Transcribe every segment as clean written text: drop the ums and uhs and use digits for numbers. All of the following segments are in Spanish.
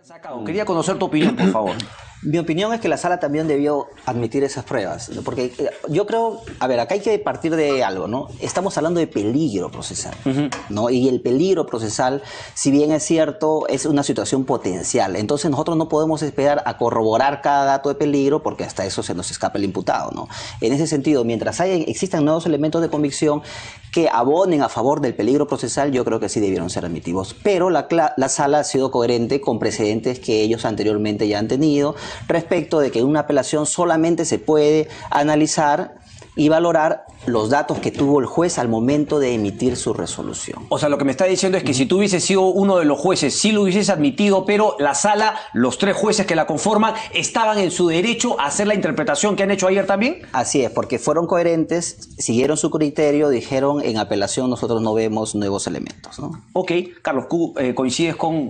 Sacado. Quería conocer tu opinión, por favor. Mi opinión es que la sala también debió admitir esas pruebas, ¿no? Porque yo creo, a ver, acá hay que partir de algo, ¿no? Estamos hablando de peligro procesal, ¿no? Y el peligro procesal, si bien es cierto, es una situación potencial. Entonces nosotros no podemos esperar a corroborar cada dato de peligro porque hasta eso se nos escapa el imputado, ¿no? En ese sentido, mientras existan nuevos elementos de convicción que abonen a favor del peligro procesal, yo creo que sí debieron ser admitidos. Pero la sala ha sido coherente con precedentes que ellos anteriormente ya han tenido respecto de que en una apelación solamente se puede analizar y valorar los datos que tuvo el juez al momento de emitir su resolución. O sea, lo que me está diciendo es que si tú hubieses sido uno de los jueces, sí lo hubieses admitido, pero la sala, los tres jueces que la conforman, estaban en su derecho a hacer la interpretación que han hecho ayer también. Así es, porque fueron coherentes, siguieron su criterio, dijeron en apelación nosotros no vemos nuevos elementos, ¿no? Ok, Carlos, ¿coincides con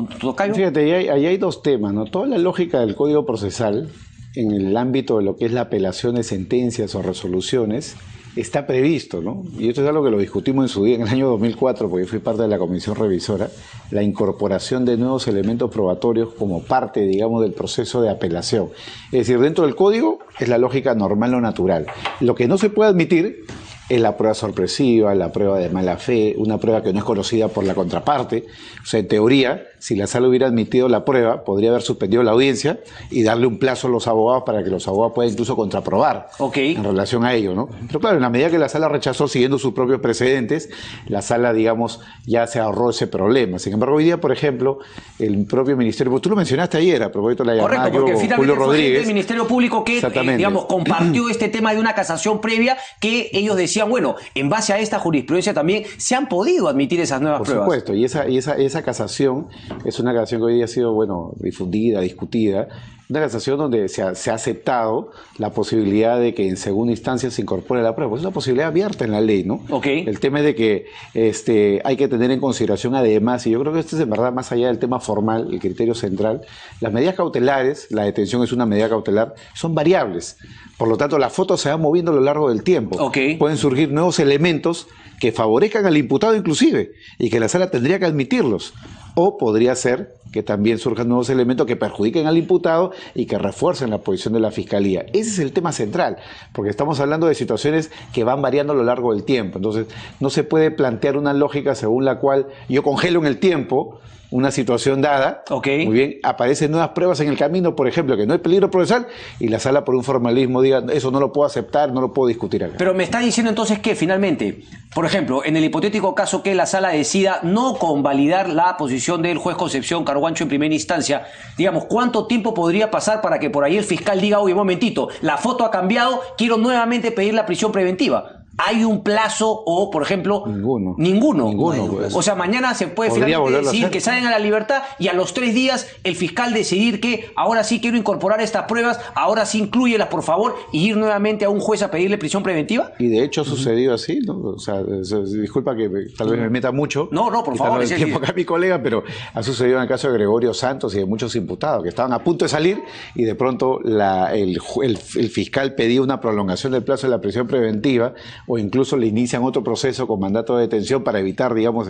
tu tocayo? Fíjate, ahí hay dos temas, ¿no? Toda la lógica del Código Procesal en el ámbito de lo que es la apelación de sentencias o resoluciones está previsto, ¿no? Y esto es algo que lo discutimos en su día, en el año 2004, porque fui parte de la comisión revisora, la incorporación de nuevos elementos probatorios como parte, digamos, del proceso de apelación. Es decir, dentro del código es la lógica normal o natural. Lo que no se puede admitir es la prueba sorpresiva, la prueba de mala fe, una prueba que no es conocida por la contraparte. O sea, en teoría, si la sala hubiera admitido la prueba, podría haber suspendido la audiencia y darle un plazo a los abogados para que los abogados puedan incluso contraprobar en relación a ello, ¿no? Pero claro, en la medida que la sala rechazó siguiendo sus propios precedentes, la sala, digamos, ya se ahorró ese problema. Sin embargo, hoy día, por ejemplo, el propio Ministerio, pues tú lo mencionaste ayer a propósito de la llamada. Correcto, porque finalmente Julio fue Rodríguez, el Ministerio Público que, digamos, compartió este tema de una casación previa que ellos decían, bueno, en base a esta jurisprudencia también se han podido admitir esas nuevas pruebas. Por supuesto, y esa casación es una casación que hoy día ha sido, bueno, difundida, discutida, una casación donde se ha aceptado la posibilidad de que en segunda instancia se incorpore la prueba. Es una posibilidad abierta en la ley, ¿no? El tema es de que hay que tener en consideración además, y yo creo que esto es en verdad más allá del tema formal, el criterio central, las medidas cautelares, la detención es una medida cautelar, son variables. Por lo tanto, la foto se va moviendo a lo largo del tiempo. Pueden surgir nuevos elementos que favorezcan al imputado inclusive, y que la sala tendría que admitirlos. O podría ser que también surjan nuevos elementos que perjudiquen al imputado y que refuercen la posición de la Fiscalía. Ese es el tema central, porque estamos hablando de situaciones que van variando a lo largo del tiempo. Entonces, no se puede plantear una lógica según la cual yo congelo en el tiempo una situación dada, muy bien, aparecen nuevas pruebas en el camino, por ejemplo, que no hay peligro procesal, y la sala por un formalismo diga, eso no lo puedo aceptar, no lo puedo discutir acá. Pero me está diciendo entonces que finalmente, por ejemplo, en el hipotético caso que la sala decida no convalidar la posición del juez Concepción Carhuancho en primera instancia, digamos, ¿cuánto tiempo podría pasar para que por ahí el fiscal diga, oye, un momentito, la foto ha cambiado, quiero nuevamente pedir la prisión preventiva? ¿Hay un plazo o, por ejemplo, ninguno? Pues. O sea, mañana se puede finalmente decidir que salen a la libertad y a los 3 días el fiscal decidir que ahora sí quiero incorporar estas pruebas, ahora sí inclúyelas, por favor, y ir nuevamente a un juez a pedirle prisión preventiva. Y de hecho ha sucedido así, ¿no? O sea, disculpa que tal vez me meta mucho. No, por favor. El tiempo acá mi colega, pero ha sucedido en el caso de Gregorio Santos y de muchos imputados que estaban a punto de salir y de pronto el fiscal pedía una prolongación del plazo de la prisión preventiva, o incluso le inician otro proceso con mandato de detención para evitar, digamos,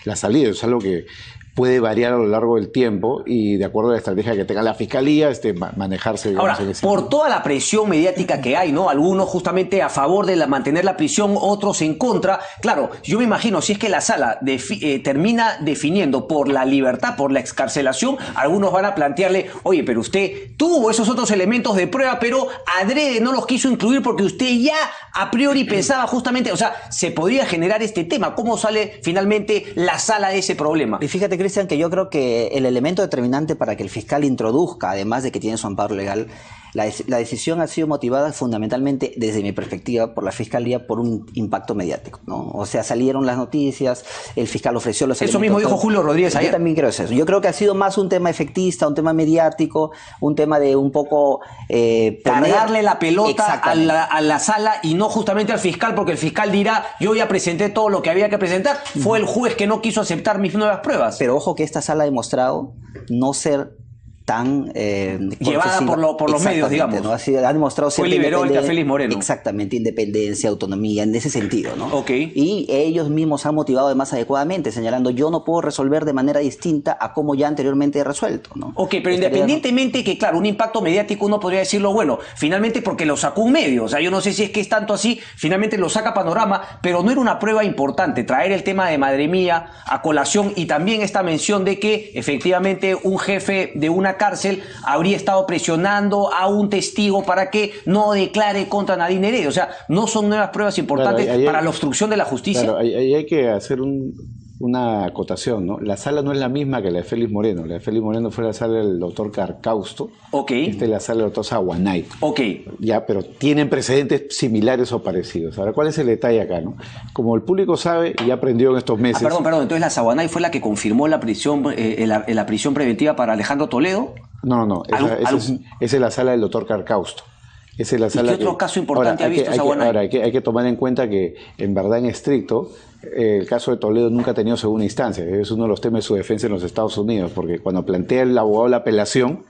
la salida. Es algo que puede variar a lo largo del tiempo y de acuerdo a la estrategia que tenga la Fiscalía, manejarse, digamos, ahora, por toda la presión mediática que hay, ¿no? Algunos justamente a favor de mantener la prisión, otros en contra. Claro, yo me imagino, si es que la sala termina definiendo por la libertad, por la excarcelación, algunos van a plantearle, oye, pero usted tuvo esos otros elementos de prueba, pero adrede no los quiso incluir porque usted ya a priori pensaba justamente, o sea, se podría generar este tema. ¿Cómo sale finalmente la sala de ese problema? Y fíjate, Cristian, que yo creo que el elemento determinante para que el fiscal introduzca, además de que tiene su amparo legal, la decisión ha sido motivada fundamentalmente, desde mi perspectiva, por la Fiscalía, por un impacto mediático, ¿no? O sea, salieron las noticias, el fiscal ofreció los elementos. Eso mismo dijo Julio Rodríguez ayer. Yo también creo eso. Yo creo que ha sido más un tema efectista, un tema mediático, un tema de un poco... cargarle la pelota a la sala y no justamente al fiscal, porque el fiscal dirá, yo ya presenté todo lo que había que presentar, fue el juez que no quiso aceptar mis nuevas pruebas. Pero ojo que esta sala ha demostrado no ser tan llevada por los medios, digamos. ¿no? Ha demostrado Fue liberó a Félix Moreno. Exactamente, independencia, autonomía, en ese sentido, ¿no? Ok. Y ellos mismos han motivado además adecuadamente, señalando, yo no puedo resolver de manera distinta a como ya anteriormente he resuelto, ¿no? Ok, pero independientemente que, claro, un impacto mediático uno podría decirlo, bueno, finalmente porque lo sacó un medio, o sea, yo no sé si es que es tanto así, finalmente lo saca Panorama, pero no era una prueba importante traer el tema de Madre Mía a colación y también esta mención de que efectivamente un jefe de una cárcel habría estado presionando a un testigo para que no declare contra Nadine Heredia. O sea, no son nuevas pruebas importantes para la obstrucción de la justicia. Claro, ahí hay que hacer una acotación, ¿no? La sala no es la misma que la de Félix Moreno. La de Félix Moreno fue la sala del doctor Carcausto. Ok. Esta es la sala del doctor Saguanay. Ok. Ya, pero tienen precedentes similares o parecidos. Ahora, ¿cuál es el detalle acá, no? Como el público sabe y aprendió en estos meses... Perdón. Entonces la Saguanay fue la que confirmó la prisión, la prisión preventiva para Alejandro Toledo. No. Esa es la sala del doctor Carcausto. Esa es la sala. ¿Y qué otro caso importante ha visto Saguanay? Ahora, hay que tomar en cuenta que, en verdad, en estricto, el caso de Toledo nunca ha tenido segunda instancia. Es uno de los temas de su defensa en los Estados Unidos, porque cuando plantea el abogado la apelación,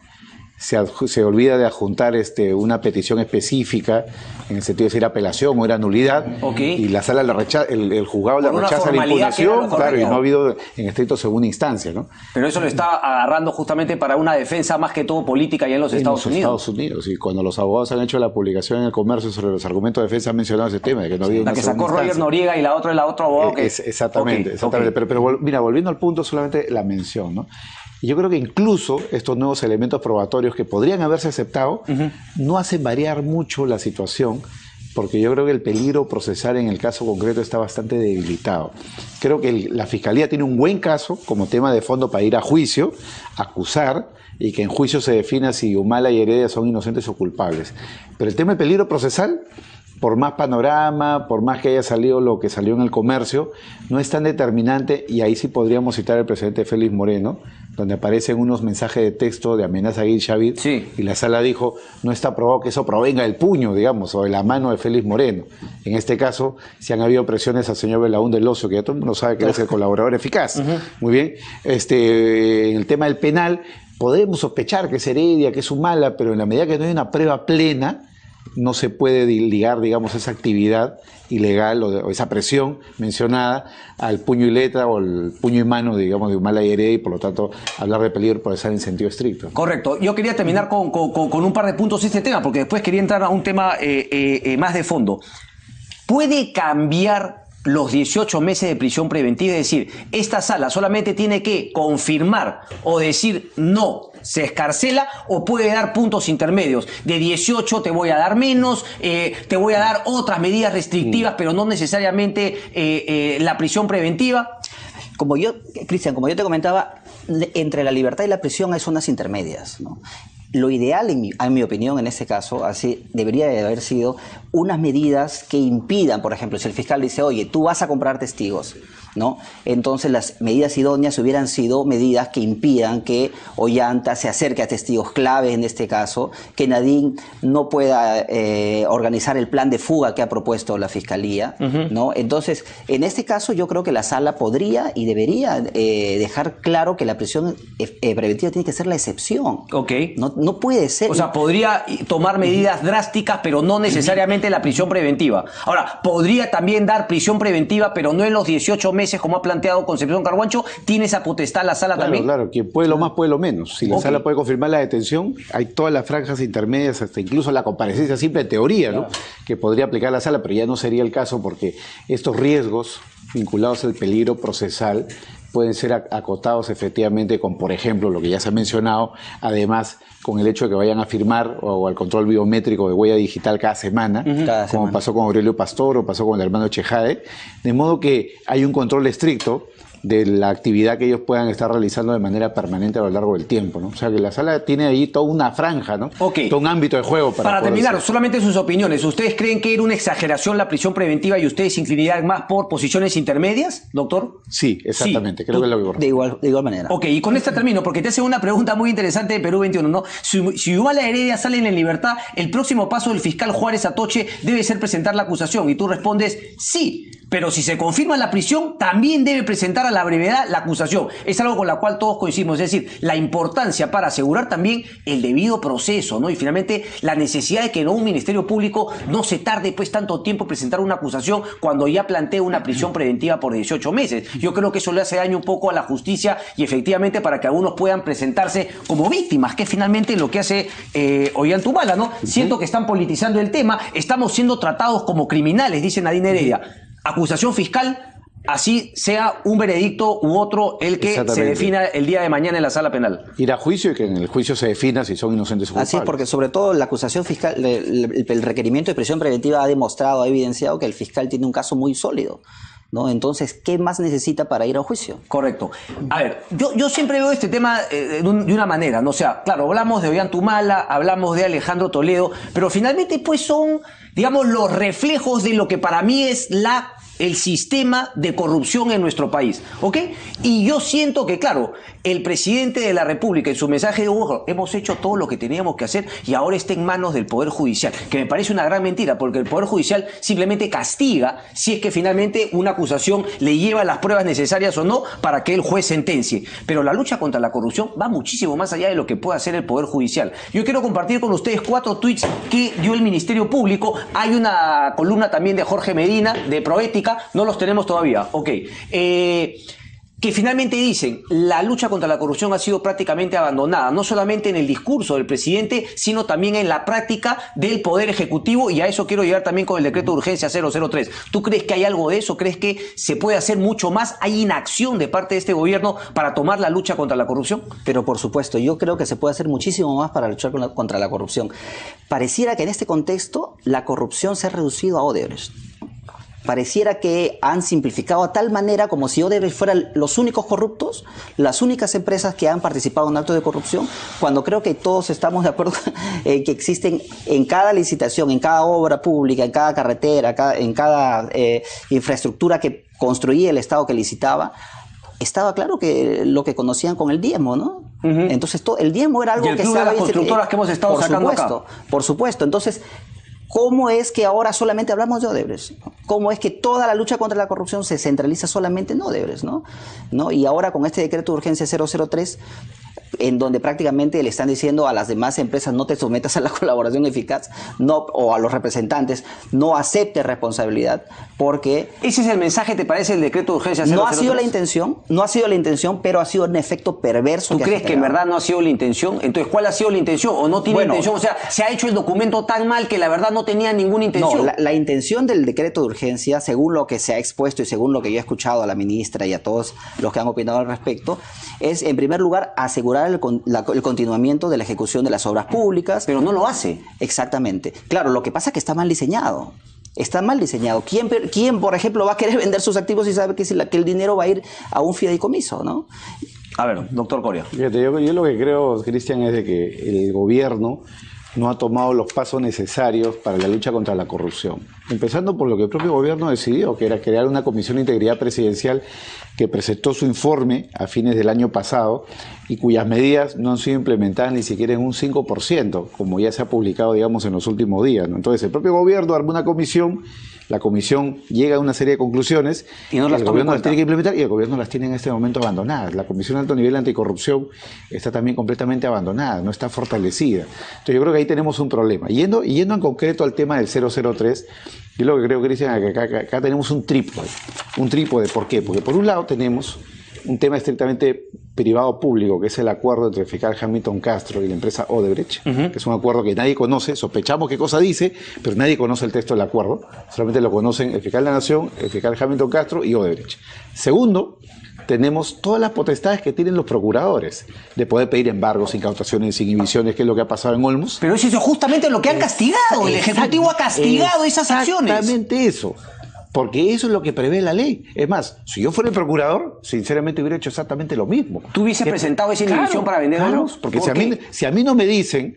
se olvida de adjuntar una petición específica, en el sentido de si era apelación o era nulidad, y la sala el juzgado le rechaza la impugnación, claro, y no ha habido en estricto segunda instancia, ¿no? Pero eso lo está agarrando justamente para una defensa más que todo política ya en los Estados Unidos. Estados Unidos, y cuando los abogados han hecho la publicación en El Comercio sobre los argumentos de defensa han mencionado ese tema, de que no ha habido la que sacó Roger Noriega y la otra es la otro abogado que... Exactamente. Pero mira, volviendo al punto, solamente la mención, ¿no? Y yo creo que incluso estos nuevos elementos probatorios que podrían haberse aceptado no hacen variar mucho la situación, porque yo creo que el peligro procesal en el caso concreto está bastante debilitado. Creo que la Fiscalía tiene un buen caso como tema de fondo para ir a juicio, acusar, y que en juicio se defina si Humala y Heredia son inocentes o culpables. Pero el tema del peligro procesal, por más Panorama, por más que haya salido lo que salió en El Comercio, no es tan determinante, y ahí sí podríamos citar el presidente Félix Moreno, donde aparecen unos mensajes de texto de amenaza a Gil Shavid, y la sala dijo, no está probado que eso provenga del puño, digamos, o de la mano de Félix Moreno. En este caso, si han habido presiones al señor Belaún del Ocio, que ya todo el mundo sabe que él es el colaborador eficaz. Muy bien. En el tema del penal, podemos sospechar que es Heredia, que es Humala, pero en la medida que no hay una prueba plena, no se puede ligar, digamos, esa actividad ilegal o esa presión mencionada al puño y letra o el puño y mano, digamos, de Humala y Heredia, y por lo tanto hablar de peligro procesal en sentido estricto. Correcto. Yo quería terminar con un par de puntos de este tema, porque después quería entrar a un tema más de fondo. ¿Puede cambiar los 18 meses de prisión preventiva? Es decir, esta sala solamente tiene que confirmar o decir no, se escarcela, o puede dar puntos intermedios. De 18 te voy a dar menos, te voy a dar otras medidas restrictivas, pero no necesariamente la prisión preventiva. Cristian, como yo te comentaba, entre la libertad y la prisión hay zonas intermedias, ¿no? Lo ideal, en mi opinión, en este caso, así debería de haber sido unas medidas que impidan, por ejemplo, si el fiscal dice, oye, tú vas a comprar testigos, ¿no? Entonces las medidas idóneas hubieran sido medidas que impidan que Ollanta se acerque a testigos clave, en este caso, que Nadine no pueda organizar el plan de fuga que ha propuesto la Fiscalía, ¿no? Entonces, en este caso yo creo que la sala podría y debería dejar claro que la prisión preventiva tiene que ser la excepción. No puede ser. O sea, podría tomar medidas drásticas, pero no necesariamente la prisión preventiva. Ahora, podría también dar prisión preventiva, pero no en los 18 meses, como ha planteado Concepción Carhuancho. ¿Tiene esa potestad la sala también? Claro, quien puede lo más puede lo menos. Si la sala puede confirmar la detención, hay todas las franjas intermedias, hasta incluso la comparecencia simple en teoría, ¿no? Que podría aplicar la sala, pero ya no sería el caso, porque estos riesgos vinculados al peligro procesal pueden ser acotados efectivamente con, por ejemplo, lo que ya se ha mencionado, además con el hecho de que vayan a firmar o al control biométrico de huella digital cada semana, como pasó con Aurelio Pastor o pasó con el hermano Chejade, de modo que hay un control estricto de la actividad que ellos puedan estar realizando de manera permanente a lo largo del tiempo, ¿no? O sea, que la sala tiene ahí toda una franja, ¿no? Todo un ámbito de juego para terminar, solamente sus opiniones. ¿Ustedes creen que era una exageración la prisión preventiva y ustedes se inclinarían más por posiciones intermedias, doctor? Sí, exactamente. Creo que es lo que corresponde. De igual manera. Y con esta termino, porque te hace una pregunta muy interesante de Perú 21, ¿no? Si Humala Heredia salen en libertad, el próximo paso del fiscal Juárez Atoche debe ser presentar la acusación. Y tú respondes, sí. Pero si se confirma la prisión, también debe presentar a la brevedad la acusación. Es algo con la cual todos coincidimos, es decir, la importancia para asegurar también el debido proceso, ¿no? Y finalmente la necesidad de que un Ministerio Público no se tarde pues tanto tiempo en presentar una acusación cuando ya plantea una prisión preventiva por 18 meses. Yo creo que eso le hace daño un poco a la justicia y efectivamente para que algunos puedan presentarse como víctimas, que es finalmente lo que hace Ollanthumala, ¿no? Siento que están politizando el tema, estamos siendo tratados como criminales, dice Nadine Heredia. Acusación fiscal, así sea un veredicto u otro el que se defina el día de mañana en la sala penal. Ir a juicio y que en el juicio se defina si son inocentes o culpables. Así es, porque sobre todo la acusación fiscal, el requerimiento de prisión preventiva ha demostrado, ha evidenciado que el fiscal tiene un caso muy sólido, ¿no? Entonces, ¿qué más necesita para ir a juicio? Correcto. A ver, yo siempre veo este tema de una manera, ¿no? O sea, claro, hablamos de Ollanthumala, hablamos de Alejandro Toledo, pero finalmente pues son, digamos, los reflejos de lo que para mí es el sistema de corrupción en nuestro país, ¿ok? Y yo siento que, claro, el presidente de la República en su mensaje de ojo, hemos hecho todo lo que teníamos que hacer y ahora está en manos del Poder Judicial, que me parece una gran mentira, porque el Poder Judicial simplemente castiga si es que finalmente una acusación le lleva las pruebas necesarias o no para que el juez sentencie. Pero la lucha contra la corrupción va muchísimo más allá de lo que puede hacer el Poder Judicial. Yo quiero compartir con ustedes 4 tweets que dio el Ministerio Público. Hay una columna también de Jorge Medina, de Proética, no los tenemos todavía, ok. Que finalmente dicen, la lucha contra la corrupción ha sido prácticamente abandonada, no solamente en el discurso del presidente, sino también en la práctica del Poder Ejecutivo, y a eso quiero llegar también con el decreto de urgencia 003. ¿Tú crees que hay algo de eso? ¿Crees que se puede hacer mucho más? ¿Hay inacción de parte de este gobierno para tomar la lucha contra la corrupción? Pero por supuesto, yo creo que se puede hacer muchísimo más para luchar contra la corrupción. Pareciera que en este contexto la corrupción se ha reducido a Odebrecht. Pareciera que han simplificado a tal manera como si Odebrecht fueran los únicos corruptos, las únicas empresas que han participado en actos de corrupción, cuando creo que todos estamos de acuerdo en que existen en cada licitación, en cada obra pública, en cada carretera, en cada infraestructura que construía el Estado que licitaba, estaba claro que lo que conocían con el diezmo, ¿no? Entonces el diezmo era algo y el que club estaba... de las constructoras que hemos estado sacando acá. Por supuesto. Entonces, ¿cómo es que ahora solamente hablamos de Odebrecht? ¿Cómo es que toda la lucha contra la corrupción se centraliza solamente en Odebrecht, ¿no? Y ahora con este decreto de urgencia 003, en donde prácticamente le están diciendo a las demás empresas no te sometas a la colaboración eficaz, no, o a los representantes, no aceptes responsabilidad, porque... ¿Ese es el mensaje, te parece, el decreto de urgencia 003? No ha sido la intención, pero ha sido un efecto perverso. ¿Tú crees que en verdad no ha sido la intención? Entonces, ¿cuál ha sido la intención? ¿O no tiene intención? O sea, se ha hecho el documento tan mal que la verdad no tenía ninguna intención. No, la intención del decreto de urgencia, según lo que se ha expuesto y según lo que yo he escuchado a la ministra y a todos los que han opinado al respecto, es en primer lugar asegurar el continuamiento de la ejecución de las obras públicas. Pero no lo hace. Exactamente. Claro, lo que pasa es que está mal diseñado. Está mal diseñado. ¿Quién, por ejemplo, va a querer vender sus activos y sabe que el dinero va a ir a un fideicomiso, ¿no? A ver, doctor Coria. Fíjate, yo lo que creo, Cristian, es de que el gobierno no ha tomado los pasos necesarios para la lucha contra la corrupción. Empezando por lo que el propio gobierno decidió, que era crear una comisión de integridad presidencial que presentó su informe a fines del año pasado y cuyas medidas no han sido implementadas ni siquiera en un 5%, como ya se ha publicado, digamos, en los últimos días, ¿no? Entonces, el propio gobierno armó una comisión, la comisión llega a una serie de conclusiones y no las el gobierno las tiene que implementar y el gobierno las tiene en este momento abandonadas. La Comisión de Alto Nivel Anticorrupción está también completamente abandonada, no está fortalecida. Entonces, yo creo que ahí tenemos un problema. Yendo en concreto al tema del 003, yo lo que creo, Cristian, es que acá tenemos un trípode. Un trípode, ¿por qué? Porque por un lado tenemos un tema estrictamente privado-público, que es el acuerdo entre el fiscal Hamilton Castro y la empresa Odebrecht, que es un acuerdo que nadie conoce, sospechamos qué cosa dice, pero nadie conoce el texto del acuerdo, solamente lo conocen el fiscal de la Nación, el fiscal Hamilton Castro y Odebrecht. Segundo, tenemos todas las potestades que tienen los procuradores de poder pedir embargos, incautaciones, inhibiciones, que es lo que ha pasado en Olmos. Pero eso es justamente lo que han castigado, el Ejecutivo ha castigado esas acciones. Exactamente eso. Porque eso es lo que prevé la ley. Es más, si yo fuera el procurador, sinceramente hubiera hecho exactamente lo mismo. ¿Tú hubiese presentado esa inhibición para vender Olmos? Porque si a mí no me dicen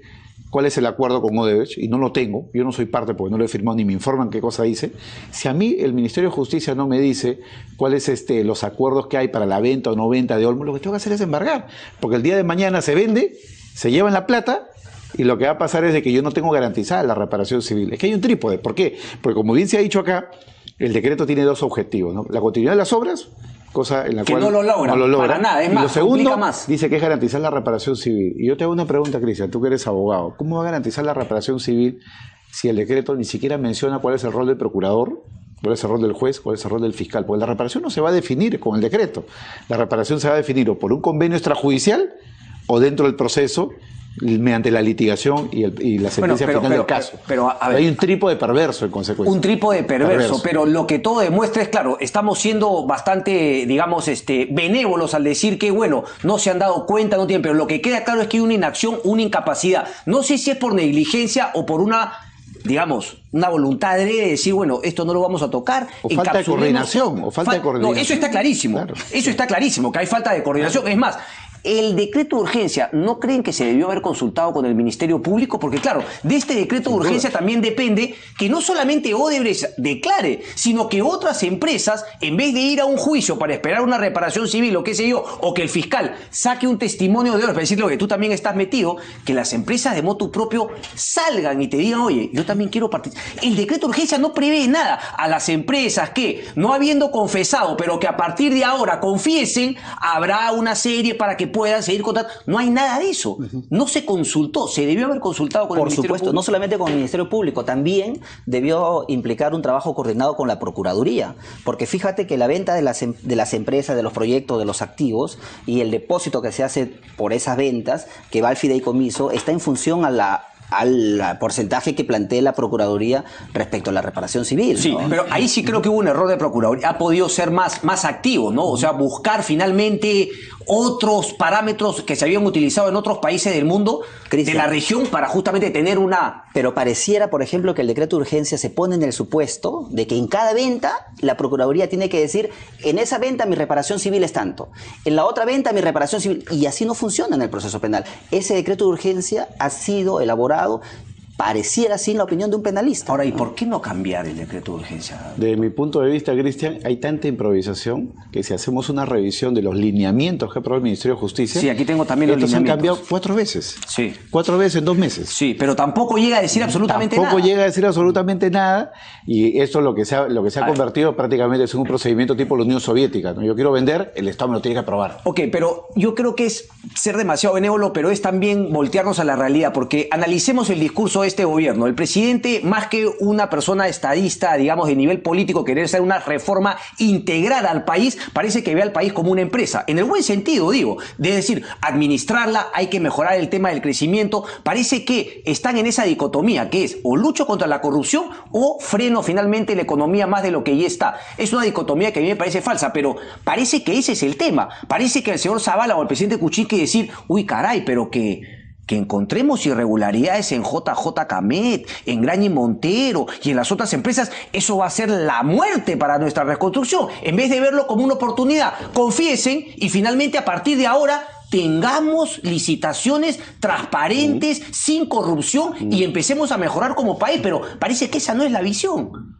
cuál es el acuerdo con Odebrecht, y no lo tengo, yo no soy parte porque no lo he firmado ni me informan qué cosa dice, si a mí el Ministerio de Justicia no me dice cuáles los acuerdos que hay para la venta o no venta de Olmos, lo que tengo que hacer es embargar. Porque el día de mañana se vende, se llevan la plata, y lo que va a pasar es de que yo no tengo garantizada la reparación civil. Es que hay un trípode. ¿Por qué? Porque como bien se ha dicho acá, el decreto tiene dos objetivos, ¿no? La continuidad de las obras, cosa en la que cual no lo logra, para nada, es y más, lo segundo, más. dice que es garantizar la reparación civil. Y yo te hago una pregunta, Cristian, tú que eres abogado, ¿cómo va a garantizar la reparación civil si el decreto ni siquiera menciona cuál es el rol del procurador, cuál es el rol del juez, cuál es el rol del fiscal? Porque la reparación no se va a definir con el decreto. La reparación se va a definir o por un convenio extrajudicial o dentro del proceso mediante la litigación y la sentencia final del caso. Pero, a ver, hay un trípode perverso en consecuencia. Un trípode perverso, pero lo que todo demuestra es, claro, estamos siendo bastante, digamos, benévolos al decir que, bueno, no se han dado cuenta, no tienen, pero lo que queda claro es que hay una inacción, una incapacidad. No sé si es por negligencia o por una, digamos, una voluntad de decir, bueno, esto no lo vamos a tocar. O falta de coordinación, No, eso está clarísimo. Claro. Eso está clarísimo, que hay falta de coordinación. Es más, el decreto de urgencia, ¿no creen que se debió haber consultado con el Ministerio Público? Porque claro, de este decreto de urgencia también depende que no solamente Odebrecht declare, sino que otras empresas, en vez de ir a un juicio para esperar una reparación civil o qué sé yo, o que el fiscal saque un testimonio de Odebrecht para decirle que tú también estás metido, que las empresas de motu propio salgan y te digan, oye, yo también quiero participar. El decreto de urgencia no prevé nada a las empresas que, no habiendo confesado, pero que a partir de ahora confiesen, habrá una serie para que puedan seguir contando. No hay nada de eso. No se consultó. Se debió haber consultado con el Ministerio Público. Por supuesto, no solamente con el Ministerio Público, también debió implicar un trabajo coordinado con la Procuraduría. Porque fíjate que la venta de las empresas, de los proyectos, de los activos y el depósito que se hace por esas ventas, que va al fideicomiso, está en función al porcentaje que plantee la Procuraduría respecto a la reparación civil. Sí, ¿no? pero ahí sí creo que hubo un error de Procuraduría. Ha podido ser más activo, ¿no? O sea, buscar finalmente otros parámetros que se habían utilizado en otros países del mundo, Cristian, de la región, para justamente tener una... Pero pareciera, por ejemplo, que el decreto de urgencia se pone en el supuesto de que en cada venta la Procuraduría tiene que decir, en esa venta mi reparación civil es tanto, en la otra venta mi reparación civil, y así no funciona en el proceso penal. Ese decreto de urgencia ha sido elaborado, pareciera así en la opinión de un penalista. Ahora, ¿y por qué no cambiar el decreto de urgencia? Desde mi punto de vista, Cristian, hay tanta improvisación que si hacemos una revisión de los lineamientos que aprobó el Ministerio de Justicia... Sí, aquí tengo también los estos han lineamientos. cambiado 4 veces. Sí. 4 veces en 2 meses. Sí, pero tampoco llega a decir absolutamente nada. Tampoco llega a decir absolutamente nada, y esto lo que se ha convertido prácticamente es un procedimiento tipo la Unión Soviética, ¿no? Yo quiero vender, el Estado me lo tiene que aprobar. Ok, pero yo creo que es ser demasiado benévolo, pero es también voltearnos a la realidad, porque analicemos el discurso de este gobierno. El presidente, más que una persona estadista, digamos, de nivel político, querer hacer una reforma integrada al país, parece que ve al país como una empresa. En el buen sentido, digo, de decir, administrarla, hay que mejorar el tema del crecimiento. Parece que están en esa dicotomía, que es o lucho contra la corrupción o freno finalmente la economía más de lo que ya está. Es una dicotomía que a mí me parece falsa, pero parece que ese es el tema. Parece que el señor Zavala o el presidente Kuczynski decir, uy, caray, pero que encontremos irregularidades en JJ Camet, en Graña y Montero y en las otras empresas, eso va a ser la muerte para nuestra reconstrucción. En vez de verlo como una oportunidad, confiesen y finalmente a partir de ahora tengamos licitaciones transparentes, sin corrupción y empecemos a mejorar como país, pero parece que esa no es la visión.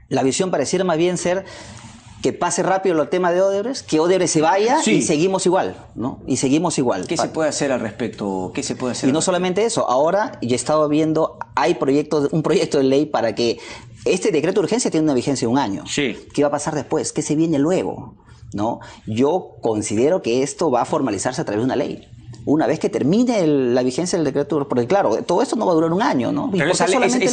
La visión pareciera más bien ser que pase rápido el tema de Odebrecht, que Odebrecht se vaya y seguimos igual, ¿no? Y seguimos igual. ¿Qué se puede hacer al respecto? ¿Qué se puede hacer? Y no solamente eso, ahora yo he estado viendo, hay un proyecto de ley para que este decreto de urgencia tiene una vigencia de 1 año. Sí. ¿Qué va a pasar después? ¿Qué se viene luego? ¿No? Yo considero que esto va a formalizarse a través de una ley. Una vez que termine la vigencia del decreto, porque claro, todo esto no va a durar 1 año, ¿no? Pero esa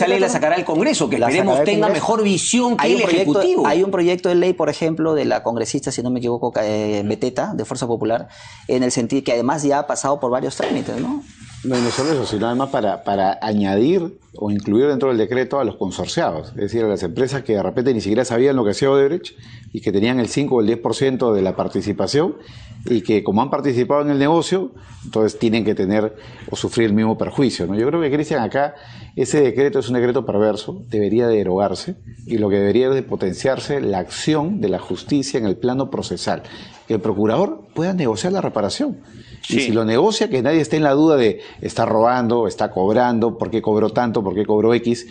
ley la sacará el Congreso, que esperemos tenga mejor visión que el Ejecutivo. Hay un proyecto de ley, por ejemplo, de la congresista, si no me equivoco, Beteta, de Fuerza Popular, en el sentido que además ya ha pasado por varios trámites, ¿no? No, y no solo eso, sino además para añadir o incluir dentro del decreto a los consorciados, es decir, a las empresas que de repente ni siquiera sabían lo que hacía Odebrecht y que tenían el 5 o el 10% de la participación y que como han participado en el negocio, entonces tienen que tener o sufrir el mismo perjuicio, ¿no? Yo creo que, Cristian, acá ese decreto es un decreto perverso, debería de derogarse y lo que debería es de potenciarse la acción de la justicia en el plano procesal, que el procurador pueda negociar la reparación. Y si lo negocia, que nadie esté en la duda de está robando, está cobrando, por qué cobró tanto, por qué cobró X,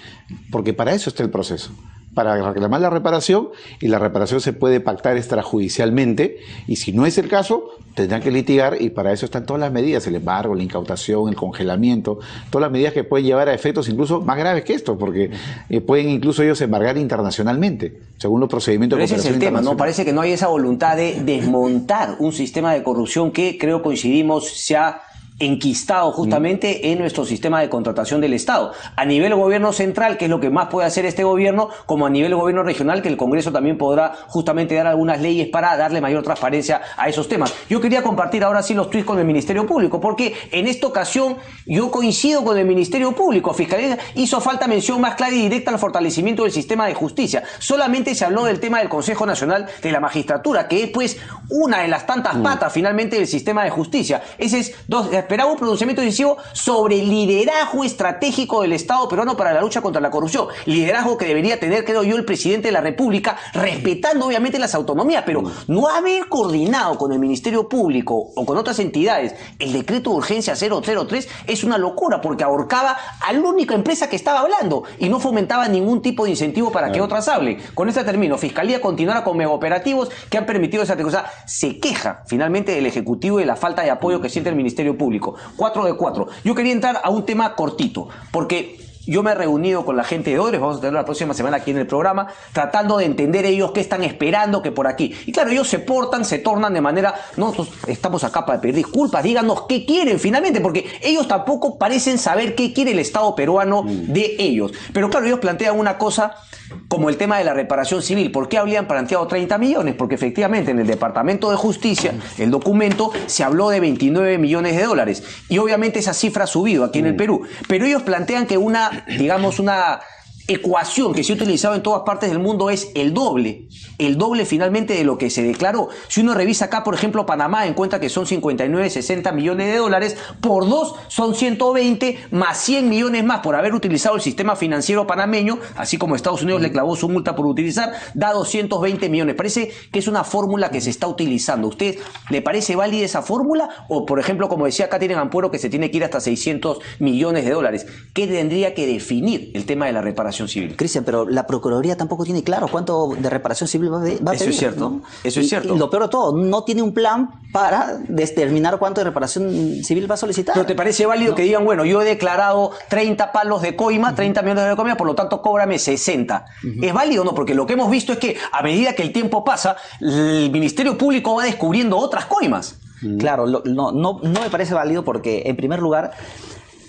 porque para eso está el proceso. para reclamar la reparación, y la reparación se puede pactar extrajudicialmente, y si no es el caso, tendrán que litigar, y para eso están todas las medidas, el embargo, la incautación, el congelamiento, todas las medidas que pueden llevar a efectos incluso más graves que esto, porque pueden incluso ellos embargar internacionalmente, según los procedimientos de cooperación internacional. Pero ese es el tema, ¿no? Parece que no hay esa voluntad de desmontar un sistema de corrupción que, creo coincidimos, se ha enquistado justamente en nuestro sistema de contratación del Estado. A nivel gobierno central, que es lo que más puede hacer este gobierno, como a nivel gobierno regional, que el Congreso también podrá justamente dar algunas leyes para darle mayor transparencia a esos temas. Yo quería compartir ahora sí los tweets con el Ministerio Público, porque en esta ocasión yo coincido con el Ministerio Público. Fiscalía hizo falta mención más clara y directa al fortalecimiento del sistema de justicia. Solamente se habló del tema del Consejo Nacional de la Magistratura, que es pues una de las tantas patas finalmente del sistema de justicia. Ese es esperaba un pronunciamiento decisivo sobre el liderazgo estratégico del Estado peruano para la lucha contra la corrupción. Liderazgo que debería tener, creo yo, el presidente de la República, respetando obviamente las autonomías, pero no haber coordinado con el Ministerio Público o con otras entidades el decreto de urgencia 003 es una locura, porque ahorcaba a la única empresa que estaba hablando y no fomentaba ningún tipo de incentivo para que otras hablen. Con este término, Fiscalía continuará con megaoperativos que han permitido esa cosa. Se queja finalmente del Ejecutivo y de la falta de apoyo que siente el Ministerio Público. 4 de 4. Yo quería entrar a un tema cortito, porque yo me he reunido con la gente de Odres, vamos a tener la próxima semana aquí en el programa, tratando de entender ellos qué están esperando, que por aquí. Y claro, ellos se tornan de manera, nosotros estamos acá para pedir disculpas, díganos qué quieren finalmente, porque ellos tampoco parecen saber qué quiere el Estado peruano de ellos. Pero claro, ellos plantean una cosa como el tema de la reparación civil. ¿Por qué habían planteado 30 millones? Porque efectivamente en el Departamento de Justicia, el documento, se habló de 29 millones de dólares. Y obviamente esa cifra ha subido aquí en el Perú. Pero ellos plantean que una ecuación que se ha utilizado en todas partes del mundo es el doble finalmente de lo que se declaró. Si uno revisa acá, por ejemplo, Panamá encuentra que son 59, 60 millones de dólares, por 2 son 120, más 100 millones más por haber utilizado el sistema financiero panameño, así como Estados Unidos le clavó su multa por utilizar, da 220 millones. Parece que es una fórmula que se está utilizando. ¿A usted le parece válida esa fórmula? O, por ejemplo, como decía acá, tienen Ampuero, que se tiene que ir hasta 600 millones de dólares. ¿Qué tendría que definir el tema de la reparación civil? Cristian, pero la Procuraduría tampoco tiene claro cuánto de reparación civil va a pedir. Eso es cierto, ¿no? Eso es cierto. Y lo peor de todo, no tiene un plan para determinar cuánto de reparación civil va a solicitar. ¿Pero te parece válido que digan, bueno, yo he declarado 30 palos de coima, 30 millones de coima, por lo tanto cóbrame 60? ¿Es válido o no? Porque lo que hemos visto es que a medida que el tiempo pasa, el Ministerio Público va descubriendo otras coimas. Claro, no me parece válido porque, en primer lugar,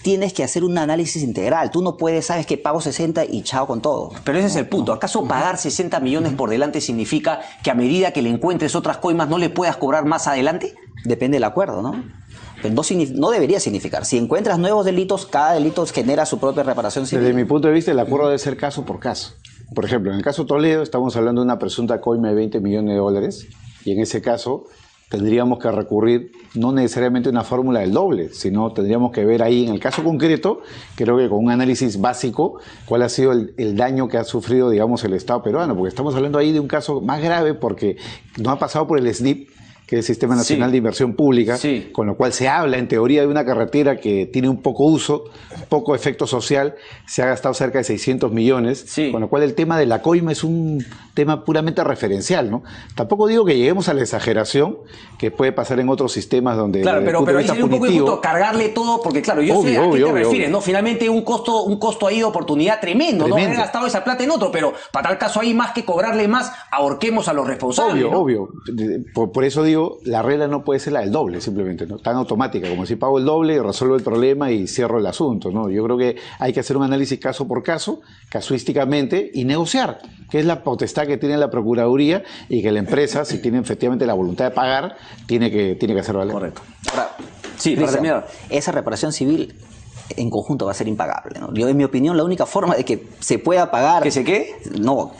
tienes que hacer un análisis integral. Tú no puedes, sabes que pago 60 y chao con todo. Pero ese es el punto. ¿Acaso pagar 60 millones por delante significa que a medida que le encuentres otras coimas no le puedas cobrar más adelante? Depende del acuerdo, ¿no? Pero no debería significar. Si encuentras nuevos delitos, cada delito genera su propia reparación civil. Desde mi punto de vista, el acuerdo debe ser caso por caso. Por ejemplo, en el caso Toledo estamos hablando de una presunta coima de 20 millones de dólares, y en ese caso tendríamos que recurrir no necesariamente a una fórmula del doble, sino tendríamos que ver ahí en el caso concreto, creo que con un análisis básico, cuál ha sido el daño que ha sufrido, digamos, el Estado peruano, porque estamos hablando ahí de un caso más grave porque no ha pasado por el SNIP, que es el Sistema Nacional de Inversión Pública, con lo cual se habla en teoría de una carretera que tiene un poco uso, poco efecto social, se ha gastado cerca de 600 millones, con lo cual el tema de la coima es un tema puramente referencial, ¿no? Tampoco digo que lleguemos a la exageración que puede pasar en otros sistemas donde... Claro, pero ahí sería un poco injusto cargarle todo, porque claro, yo sé a qué te refieres, ¿no? Finalmente un costo ahí de oportunidad tremendo, ¿no? Haber gastado esa plata en otro, pero para tal caso ahí más que cobrarle más, ahorquemos a los responsables. Obvio. Por eso digo, la regla no puede ser la del doble, simplemente, ¿no? Tan automática, como si pago el doble, resuelvo el problema y cierro el asunto, ¿no? Yo creo que hay que hacer un análisis caso por caso, casuísticamente, y negociar, que es la potestad que tiene la Procuraduría, y que la empresa, si tiene efectivamente la voluntad de pagar, tiene que hacer valer. Correcto. Ahora, Cristian, esa reparación civil en conjunto va a ser impagable, ¿no? Yo, en mi opinión, la única forma de que se pueda pagar... ¿Que se qué? No,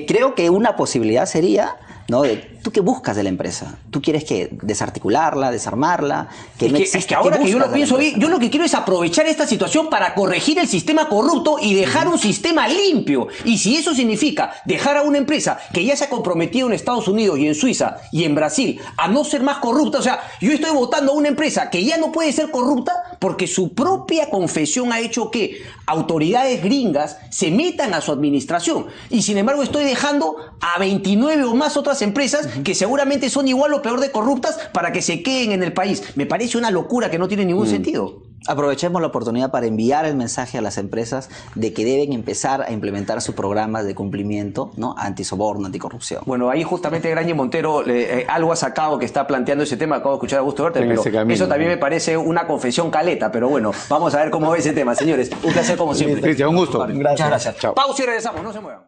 creo que una posibilidad sería... ¿no? ¿Tú qué buscas de la empresa? ¿Tú quieres que desarticularla, desarmarla? Es que ahora que yo lo pienso bien, yo lo que quiero es aprovechar esta situación para corregir el sistema corrupto y dejar un sistema limpio. Y si eso significa dejar a una empresa que ya se ha comprometido en Estados Unidos y en Suiza y en Brasil a no ser más corrupta, o sea, yo estoy votando a una empresa que ya no puede ser corrupta porque su propia confesión ha hecho que autoridades gringas se metan a su administración. Y sin embargo estoy dejando a 29 o más otras empresas que seguramente son igual o peor de corruptas para que se queden en el país. Me parece una locura que no tiene ningún sentido. Aprovechemos la oportunidad para enviar el mensaje a las empresas de que deben empezar a implementar sus programas de cumplimiento, ¿no? Antisoborno, anticorrupción. Bueno, ahí justamente Graña Montero algo ha sacado que está planteando ese tema. Acabo de escuchar a Augusto Werther, pero eso también me parece una confesión caleta. Pero bueno, vamos a ver cómo ve ese tema, señores. Un placer como siempre. Cristian, un gusto. Muchas gracias. Chao. Pausa y regresamos, no se muevan.